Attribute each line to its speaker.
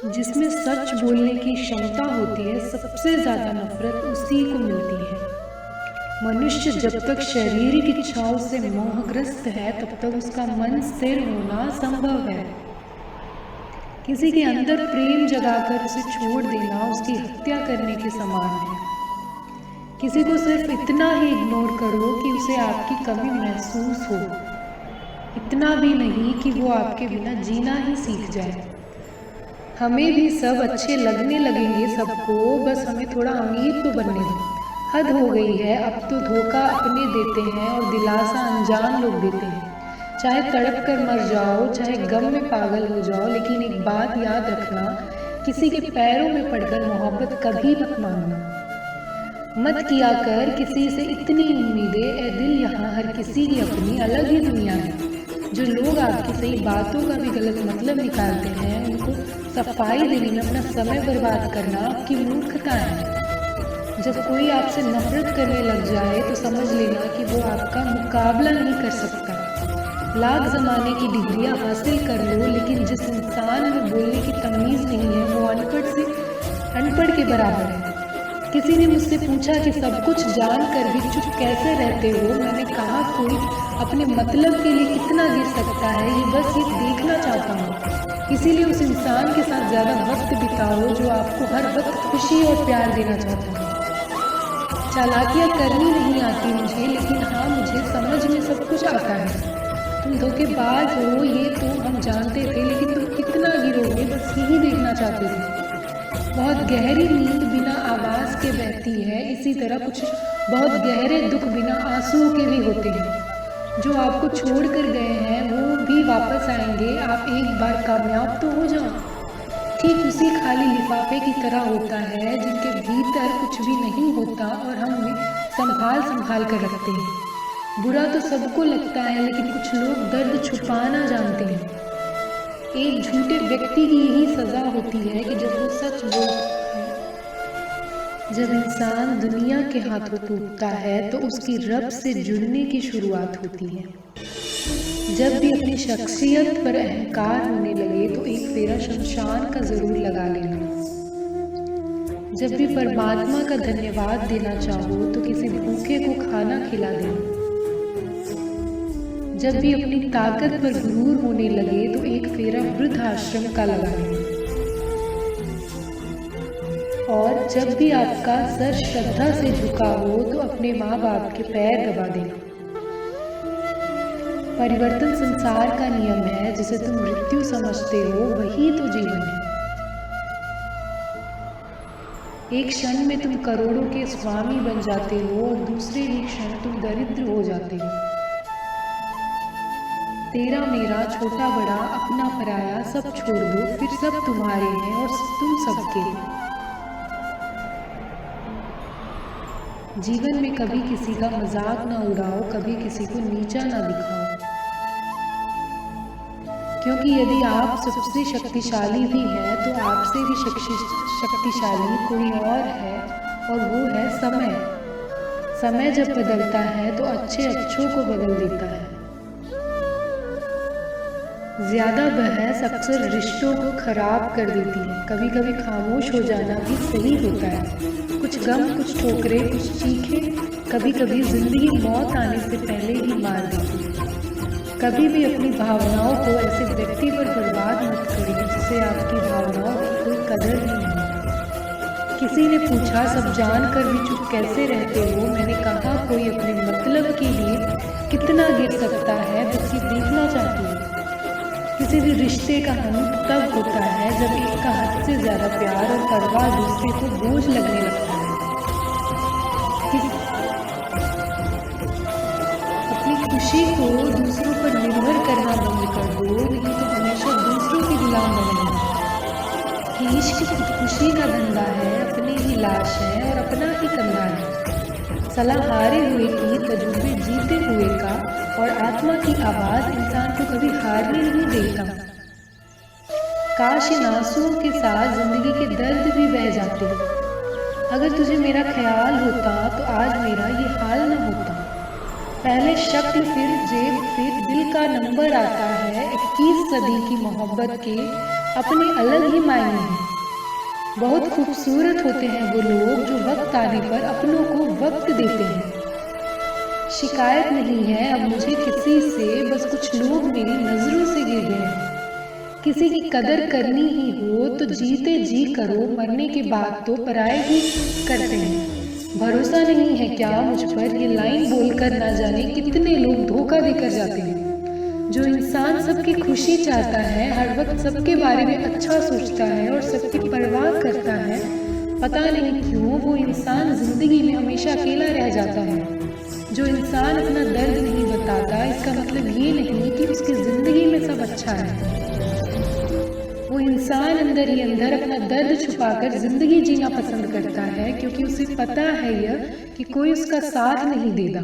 Speaker 1: जिसमें सच बोलने की क्षमता होती है, सबसे ज़्यादा नफरत उसी को मिलती है। मनुष्य जब तक शारीरिक इच्छाओं से मोहग्रस्त है, तब तक उसका मन स्थिर होना संभव है। किसी के अंदर प्रेम जगाकर उसे छोड़ देना उसकी हत्या करने के समान है। किसी को सिर्फ इतना ही इग्नोर करो कि उसे आपकी कमी महसूस हो, इतना भी नहीं कि वो आपके बिना जीना ही सीख जाए। हमें भी सब अच्छे लगने लगेंगे सबको, बस हमें थोड़ा अमीर तो बनने दो। हद हो गई है, अब तो धोखा अपने देते हैं और दिलासा अनजान लोग देते हैं। चाहे तड़प कर मर जाओ, चाहे गम में पागल हो जाओ, लेकिन एक बात याद रखना, किसी के पैरों में पड़कर मोहब्बत कभी मत मांगना। मत किया कर किसी से इतनी उम्मीदें, ए दिल यहाँ हर किसी की अपनी अलग ही दुनिया है। जो लोग आपकी सही बातों का भी गलत मतलब निकालते हैं, उनको सफाई देने में अपना समय बर्बाद करना आपकी मूर्खता है। जब कोई आपसे नफरत करने लग जाए तो समझ लेना कि वो आपका मुकाबला नहीं कर सकता। लाख ज़माने की डिग्रियां हासिल कर लो, लेकिन जिस इंसान में बोलने की तमीज़ नहीं है, वो अनपढ़ से अनपढ़ के बराबर है। किसी ने मुझसे पूछा कि सब कुछ जानकर भी चुप कैसे रहते हो। मैंने कहा, कोई अपने मतलब के लिए कितना गिर सकता है, ये बस ये देखना चाहता हूँ। इसीलिए उस इंसान के साथ ज़्यादा वक्त बिताओ जो आपको हर वक्त खुशी और प्यार देना चाहता है। चालाकियाँ करनी नहीं आती मुझे, लेकिन हाँ, मुझे समझ में सब कुछ आता है। तुम धोखेबाज हो ये तो हम जानते थे, लेकिन तुम कितना गिरोगे बस यही देखना चाहते थे। बहुत गहरी नींद बिना आवाज़ के बहती है, इसी तरह कुछ बहुत गहरे दुख बिना आंसुओं के भी होते हैं। जो आपको छोड़ कर गए हैं वो भी वापस आएंगे, आप एक बार कामयाब तो हो जाओ। ठीक उसी खाली लिफाफे की तरह होता है जिनके भीतर कुछ भी नहीं होता और हम उन्हें संभाल कर रखते हैं। बुरा तो सबको लगता है, लेकिन कुछ लोग दर्द छुपाना जानते हैं। एक झूठे व्यक्ति की यही सज़ा होती है कि जब वो सच बोलता है। जब इंसान दुनिया के हाथों टूटता है तो उसकी रब से जुड़ने की शुरुआत होती है। जब भी अपनी शख्सियत पर अहंकार होने लगे तो एक फेरा शमशान का ज़रूर लगा लेना। जब भी परमात्मा का धन्यवाद देना चाहो तो किसी भूखे को खाना खिला देना। जब भी अपनी ताकत पर गुरूर होने लगे तो एक फेरा वृद्धाश्रम का लगा लेना। और जब भी आपका सर श्रद्धा से झुका हो तो अपने माँ बाप के पैर दबा देना। परिवर्तन संसार का नियम है, जिसे तुम मृत्यु समझते हो वही तो जीवन है। एक क्षण में तुम करोड़ों के स्वामी बन जाते हो और दूसरे ही क्षण तुम दरिद्र हो जाते हो। तेरा मेरा छोटा बड़ा अपना पराया सब छोड़ दो, फिर सब तुम्हारे हैं और तुम सबके। जीवन में कभी किसी का मजाक ना उड़ाओ, कभी किसी को नीचा ना दिखाओ, क्योंकि यदि आप सबसे शक्तिशाली भी हैं तो आपसे भी शक्तिशाली कोई और है, और वो है समय। समय जब बदलता है तो अच्छे अच्छों को बदल देता है। ज़्यादा बहस अक्सर रिश्तों को खराब कर देती है। कभी कभी खामोश हो जाना भी सही होता है। कुछ गम, कुछ ठोकरें, कुछ चीखें कभी कभी जिंदगी मौत आने से पहले ही मार देती है। कभी भी अपनी भावनाओं को ऐसे व्यक्ति पर बर्बाद मत करिए जिसे आपकी भावनाओं की कोई कदर नहीं है। किसी ने पूछा, सब जान कर भी चुप कैसे रहते हो? मैंने कहा, कोई अपने मतलब के लिए कितना गिर सकता है बस ये देखना चाहती हूँ। किसी भी रिश्ते का अंत तब होता है जब एक का हद से ज़्यादा प्यार और परवाह दूसरे को बोझ लगने लगता है। अपनी खुशी को दूसरों पर निर्भर करना बंद कर दो, नहीं तो हमेशा दूसरों के गुलाम बनेंगे। इश्क खुशी का धंधा है, अपनी ही लाश है और अपना ही कंधा है। सलाह हारे हुए की, तजुर्बे जीते हुए का, और आत्मा की आवाज़ इंसान को कभी हारने नहीं देता। काश इन आंसुओं के साथ जिंदगी के दर्द भी बह जाते। अगर तुझे मेरा ख्याल होता तो आज मेरा ये हाल न होता। पहले शक्ल, फिर जेब, फिर दिल का नंबर आता है। 21 सदी की मोहब्बत के अपने अलग ही मायने हैं। बहुत खूबसूरत होते हैं वो लोग जो वक्त आने पर अपनों को वक्त देते हैं। शिकायत नहीं है अब मुझे किसी से, बस कुछ लोग मेरी नज़रों से गिर गए हैं। किसी की कदर करनी ही हो तो जीते जी करो, मरने के बाद तो पराए ही करते हैं। भरोसा नहीं है क्या मुझ पर, ये लाइन बोलकर ना जाने कितने लोग धोखा देकर जाते हैं। जो इंसान सबकी खुशी चाहता है, हर वक्त सबके बारे में अच्छा सोचता है और सबकी परवाह करता है, पता नहीं क्यों वो इंसान जिंदगी में हमेशा अकेला रह जाता है। जो इंसान अपना दर्द नहीं बताता, इसका मतलब ये नहीं कि उसकी जिंदगी में सब अच्छा है। वो इंसान अंदर ही अंदर अपना दर्द छुपाकर जिंदगी जीना पसंद करता है, क्योंकि उसे पता है यह कि कोई उसका साथ नहीं देगा।